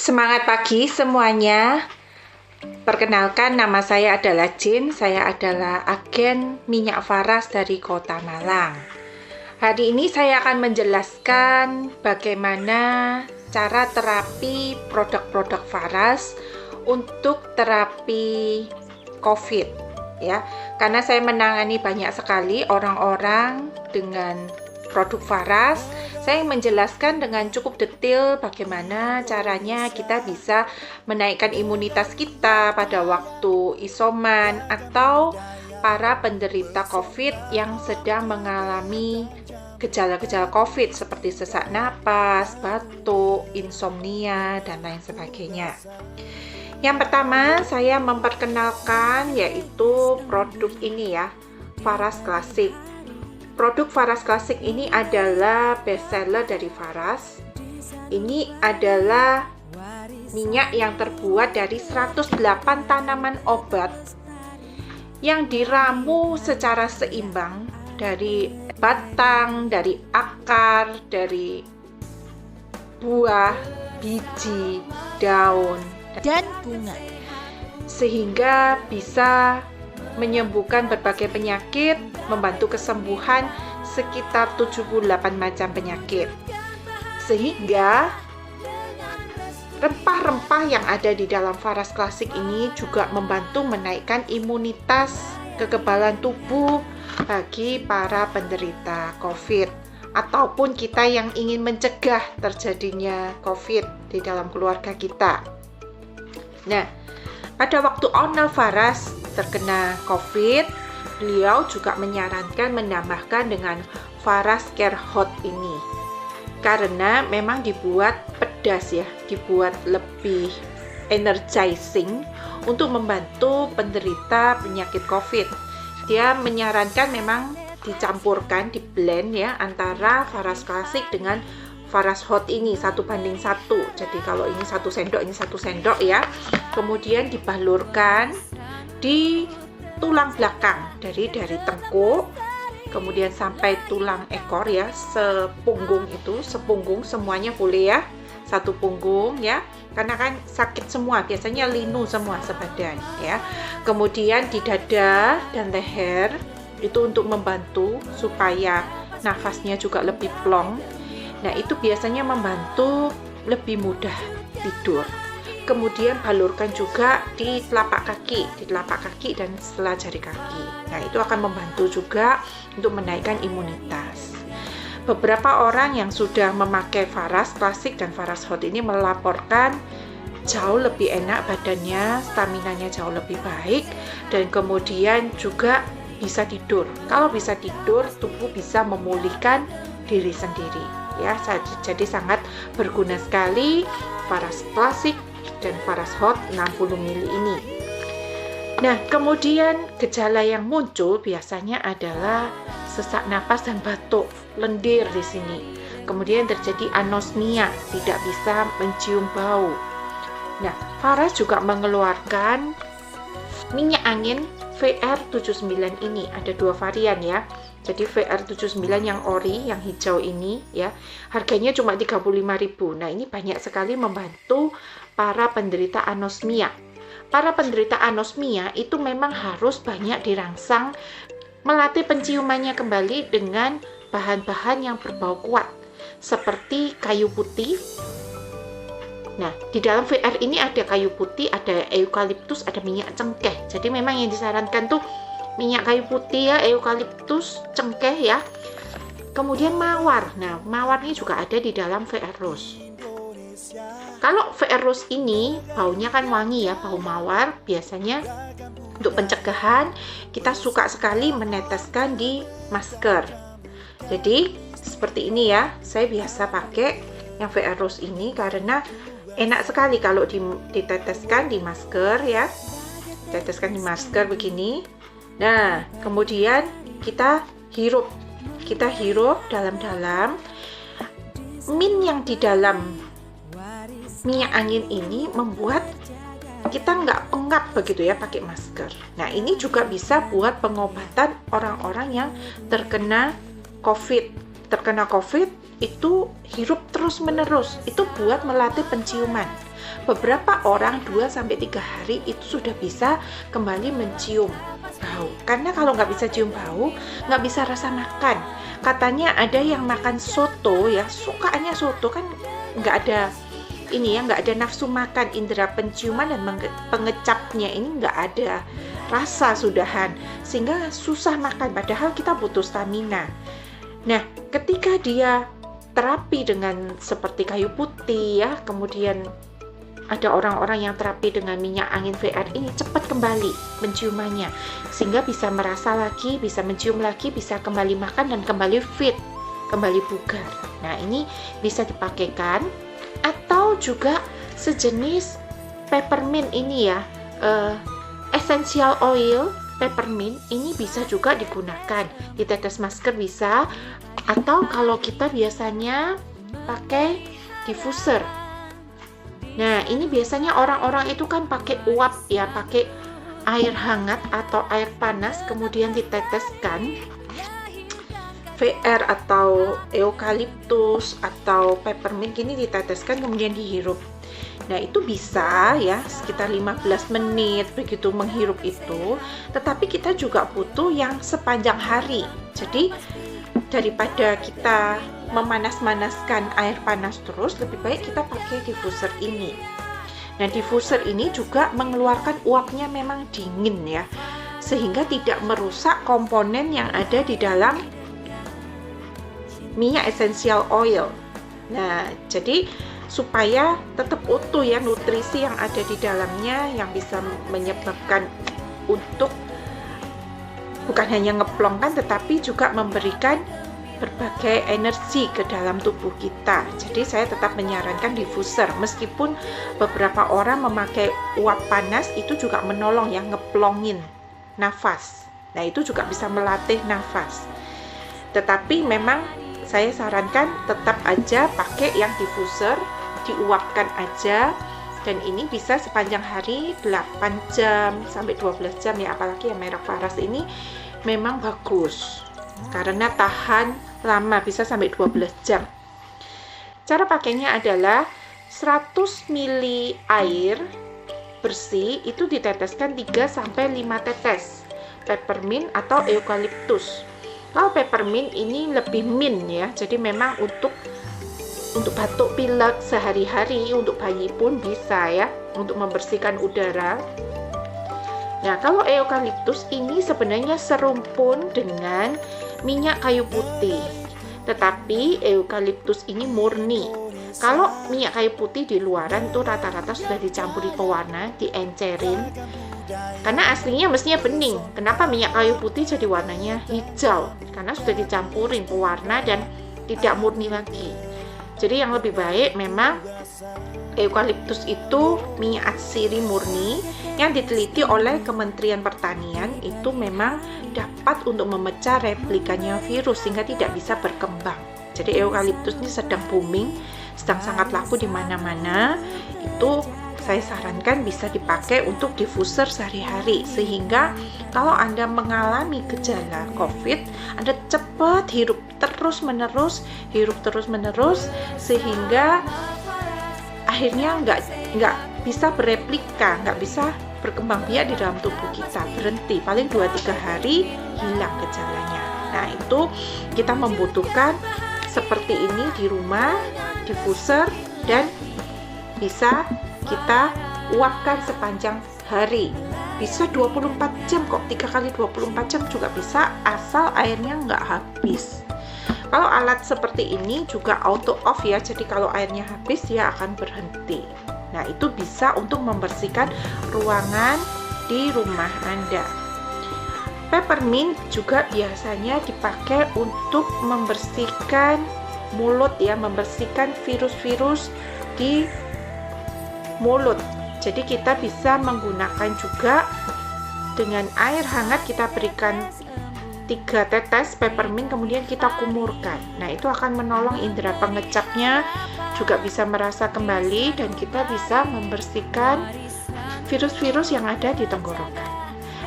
Semangat pagi semuanya. Perkenalkan, nama saya adalah Jin. Saya adalah agen minyak Faras dari Kota Malang. Hari ini saya akan menjelaskan bagaimana cara terapi produk-produk Faras untuk terapi COVID, ya. Karena saya menangani banyak sekali orang-orang dengan produk Faras, saya menjelaskan dengan cukup detail bagaimana caranya kita bisa menaikkan imunitas kita pada waktu isoman atau para penderita COVID yang sedang mengalami gejala-gejala COVID seperti sesak napas, batuk, insomnia, dan lain sebagainya. Yang pertama, saya memperkenalkan yaitu produk ini ya, Faras Classic. Produk Faras Classic ini adalah best seller dari Faras. Ini adalah minyak yang terbuat dari 108 tanaman obat yang diramu secara seimbang dari batang, dari akar, dari buah, biji, daun, dan bunga, sehingga bisa menyembuhkan berbagai penyakit, membantu kesembuhan sekitar 78 macam penyakit. Sehingga rempah-rempah yang ada di dalam Faras Classic ini juga membantu menaikkan imunitas kekebalan tubuh bagi para penderita COVID ataupun kita yang ingin mencegah terjadinya COVID di dalam keluarga kita. Nah, pada waktu owner Faras terkena COVID, beliau juga menyarankan menambahkan dengan Faras Care Hot ini karena memang dibuat pedas ya, dibuat lebih energizing untuk membantu penderita penyakit COVID. Dia menyarankan memang dicampurkan, diblend ya, antara Faras Classic dengan Faras Hot ini 1:1. Jadi kalau ini 1 sendok, ini 1 sendok ya. Kemudian dibalurkan di tulang belakang dari tengkuk, kemudian sampai tulang ekor ya, sepunggung itu, sepunggung semuanya boleh ya, satu punggung ya, karena kan sakit semua, biasanya linu semua sebadan ya. Kemudian di dada dan leher itu untuk membantu supaya nafasnya juga lebih plong. Nah, itu biasanya membantu lebih mudah tidur. Kemudian balurkan juga di telapak kaki dan setelah jari kaki. Nah, itu akan membantu juga untuk menaikkan imunitas. Beberapa orang yang sudah memakai Faras Classic dan Faras Hot ini melaporkan jauh lebih enak badannya, staminanya jauh lebih baik, dan kemudian juga bisa tidur. Kalau bisa tidur, tubuh bisa memulihkan diri sendiri. Ya, jadi sangat berguna sekali Faras Classic dan Faras Hot 60 ml ini. Nah, kemudian gejala yang muncul biasanya adalah sesak napas dan batuk, lendir di sini. Kemudian terjadi anosmia, tidak bisa mencium bau. Nah, Faras juga mengeluarkan minyak angin VR79 ini, ada 2 varian ya. Jadi VR79 yang ori, yang hijau ini ya, harganya cuma 35.000. Nah, ini banyak sekali membantu para penderita anosmia. Para penderita anosmia itu memang harus banyak dirangsang, melatih penciumannya kembali dengan bahan-bahan yang berbau kuat seperti kayu putih. Nah, di dalam VR ini ada kayu putih, ada eukaliptus, ada minyak cengkeh. Jadi memang yang disarankan tuh minyak kayu putih ya, eukaliptus, cengkeh ya. Kemudian mawar. Nah, mawar ini juga ada di dalam VR Rose. Kalau VR Rose ini baunya kan wangi ya, bau mawar. Biasanya untuk pencegahan kita suka sekali meneteskan di masker. Jadi seperti ini ya, saya biasa pakai yang VR Rose ini karena enak sekali kalau diteteskan di masker ya. Teteskan di masker begini. Nah, kemudian kita hirup dalam-dalam. Min yang di dalam minyak angin ini membuat kita nggak pengap begitu ya pakai masker. Nah, ini juga bisa buat pengobatan orang-orang yang terkena COVID. Terkena COVID itu hirup terus-menerus, itu buat melatih penciuman. beberapa orang 2-3 hari itu sudah bisa kembali mencium bau. Karena kalau nggak bisa cium bau, nggak bisa rasa makan. Katanya ada yang makan soto ya, sukaannya soto kan nggak ada ini ya, nggak ada nafsu makan, indera penciuman dan pengecapnya ini nggak ada rasa sudahan, sehingga susah makan padahal kita butuh stamina. Nah, ketika dia terapi dengan seperti kayu putih ya, kemudian ada orang-orang yang terapi dengan minyak angin VR ini cepat kembali penciumannya, sehingga bisa merasa lagi, bisa mencium lagi, bisa kembali makan dan kembali fit, kembali bugar. Nah, ini bisa dipakaikan. Atau juga sejenis peppermint ini ya, essential oil peppermint ini bisa juga digunakan, ditetes masker bisa, atau kalau kita biasanya pakai diffuser. Nah, ini biasanya orang-orang itu kan pakai uap ya, pakai air hangat atau air panas kemudian diteteskan VR atau eukaliptus atau peppermint gini, diteteskan kemudian dihirup. Nah, itu bisa ya sekitar 15 menit begitu menghirup itu, tetapi kita juga butuh yang sepanjang hari. Jadi daripada kita memanas-manaskan air panas terus, lebih baik kita pakai diffuser ini. Nah, diffuser ini juga mengeluarkan uapnya memang dingin ya, sehingga tidak merusak komponen yang ada di dalam minyak essential oil. Nah, jadi supaya tetap utuh ya nutrisi yang ada di dalamnya, yang bisa menyebabkan untuk bukan hanya ngeplongkan tetapi juga memberikan berbagai energi ke dalam tubuh kita. Jadi saya tetap menyarankan diffuser, meskipun beberapa orang memakai uap panas itu juga menolong ya, ngeplongin nafas. Nah, itu juga bisa melatih nafas. Tetapi memang saya sarankan tetap aja pakai yang diffuser, diuapkan aja, dan ini bisa sepanjang hari 8 jam sampai 12 jam ya, apalagi yang merek Faras ini memang bagus karena tahan lama, bisa sampai 12 jam. Cara pakainya adalah 100 ml air bersih itu diteteskan 3-5 tetes peppermint atau eukaliptus. Kalau peppermint ini lebih mint ya, jadi memang untuk batuk pilek sehari-hari, untuk bayi pun bisa ya, untuk membersihkan udara. Nah, kalau eukaliptus ini sebenarnya serumpun dengan minyak kayu putih, tetapi eukaliptus ini murni. Kalau minyak kayu putih di luaran itu rata-rata sudah dicampuri pewarna, diencerin. Karena aslinya mestinya bening. Kenapa minyak kayu putih jadi warnanya hijau? Karena sudah dicampurin pewarna dan tidak murni lagi. Jadi yang lebih baik memang eukaliptus itu minyak atsiri murni yang diteliti oleh Kementerian Pertanian, itu memang dapat untuk memecah replikanya virus sehingga tidak bisa berkembang. Jadi eukaliptus ini sedang booming, sedang sangat laku di mana-mana. Itu saya sarankan bisa dipakai untuk diffuser sehari-hari, sehingga kalau Anda mengalami gejala COVID, Anda cepat hirup terus-menerus, sehingga akhirnya nggak bisa bereplika, nggak bisa berkembang biak di dalam tubuh kita, berhenti, paling 2-3 hari hilang gejalanya. Nah, itu kita membutuhkan seperti ini di rumah, diffuser, dan bisa kita uapkan sepanjang hari. Bisa 24 jam kok, 3 kali 24 jam juga bisa, asal airnya nggak habis. Kalau alat seperti ini juga auto off ya, jadi kalau airnya habis dia akan berhenti. Nah, itu bisa untuk membersihkan ruangan di rumah Anda. Peppermint juga biasanya dipakai untuk membersihkan mulut ya, membersihkan virus-virus di mulut. Jadi kita bisa menggunakan juga dengan air hangat, kita berikan 3 tetes peppermint kemudian kita kumurkan. Nah, itu akan menolong indera pengecapnya juga bisa merasa kembali, dan kita bisa membersihkan virus-virus yang ada di tenggorokan.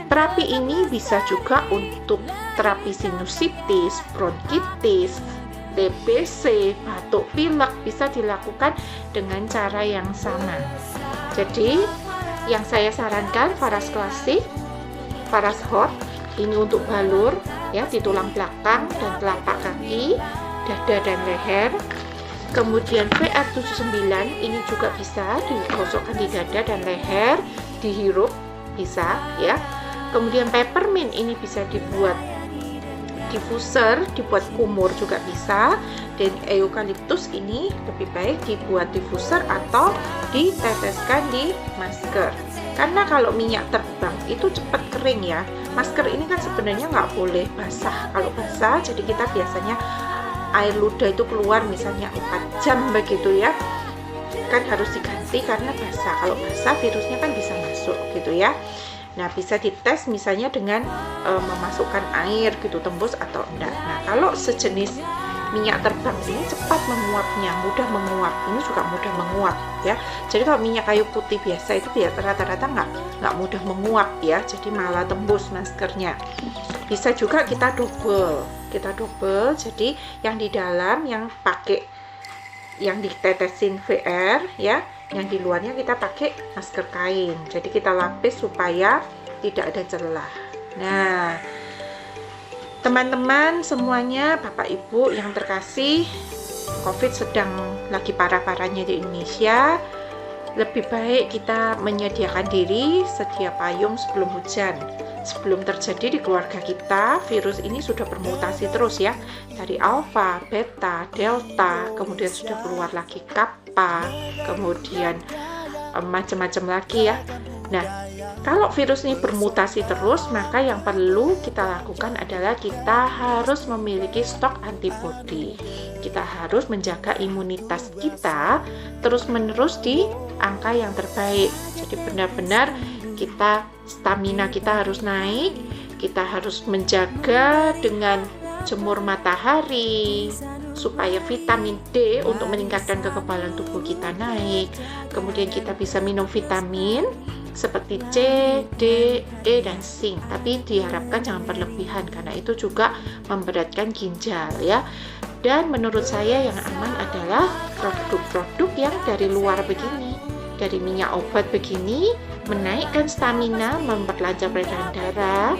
Terapi ini bisa juga untuk terapi sinusitis, bronkitis, TBC, batuk pilek bisa dilakukan dengan cara yang sama. Jadi yang saya sarankan Faras Classic, Faras Hot ini untuk balur ya di tulang belakang dan telapak kaki, dada dan leher. Kemudian VR79 ini juga bisa digosokkan di dada dan leher, dihirup bisa ya. Kemudian peppermint ini bisa dibuat diffuser, dibuat kumur juga bisa. Dan eukaliptus ini lebih baik dibuat diffuser atau diteteskan di masker. Karena kalau minyak terbang itu cepat kering ya. Masker ini kan sebenarnya nggak boleh basah. Kalau basah, jadi kita biasanya air ludah itu keluar misalnya 4 jam begitu ya. Kan harus diganti karena basah. Kalau basah virusnya kan bisa masuk gitu ya. Nah, bisa dites misalnya dengan memasukkan air gitu, tembus atau enggak. Nah, kalau sejenis minyak terbang ini cepat menguapnya, mudah menguap. Ini juga mudah menguap ya. Jadi kalau minyak kayu putih biasa itu rata-rata nggak mudah menguap ya. Jadi malah tembus maskernya. Bisa juga kita double. Jadi yang di dalam yang pakai yang ditetesin VR ya. Yang di luarnya kita pakai masker kain, jadi kita lapis supaya tidak ada celah. Nah, teman-teman semuanya, Bapak Ibu yang terkasih, COVID sedang lagi parah-parahnya di Indonesia. Lebih baik kita menyediakan diri sedia payung sebelum hujan. Sebelum terjadi di keluarga kita, virus ini sudah bermutasi terus ya. Dari alfa, beta, delta, kemudian sudah keluar lagi kappa, kemudian macam-macam lagi ya. Nah, kalau virus ini bermutasi terus, maka yang perlu kita lakukan adalah kita harus memiliki stok antibodi. Kita harus menjaga imunitas kita terus-menerus di angka yang terbaik. Jadi benar-benar stamina kita harus naik, kita harus menjaga dengan jemur matahari supaya vitamin D untuk meningkatkan kekebalan tubuh kita naik. Kemudian kita bisa minum vitamin seperti C, D, E, dan zinc, tapi diharapkan jangan berlebihan karena itu juga memberatkan ginjal ya. Dan menurut saya yang aman adalah produk-produk yang dari luar begini, dari minyak obat begini, menaikkan stamina, memperlancar peredaran darah,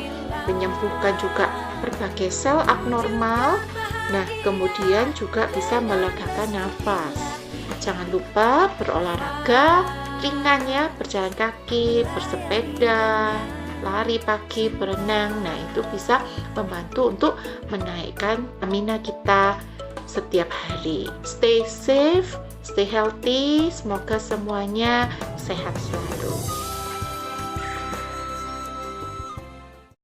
menyembuhkan juga berbagai sel abnormal. Nah, kemudian juga bisa melegakan nafas. Jangan lupa berolahraga ringan ya, berjalan kaki, bersepeda, lari pagi, berenang. Nah, itu bisa membantu untuk menaikkan stamina kita setiap hari. Stay safe, stay healthy. Semoga semuanya sehat selalu.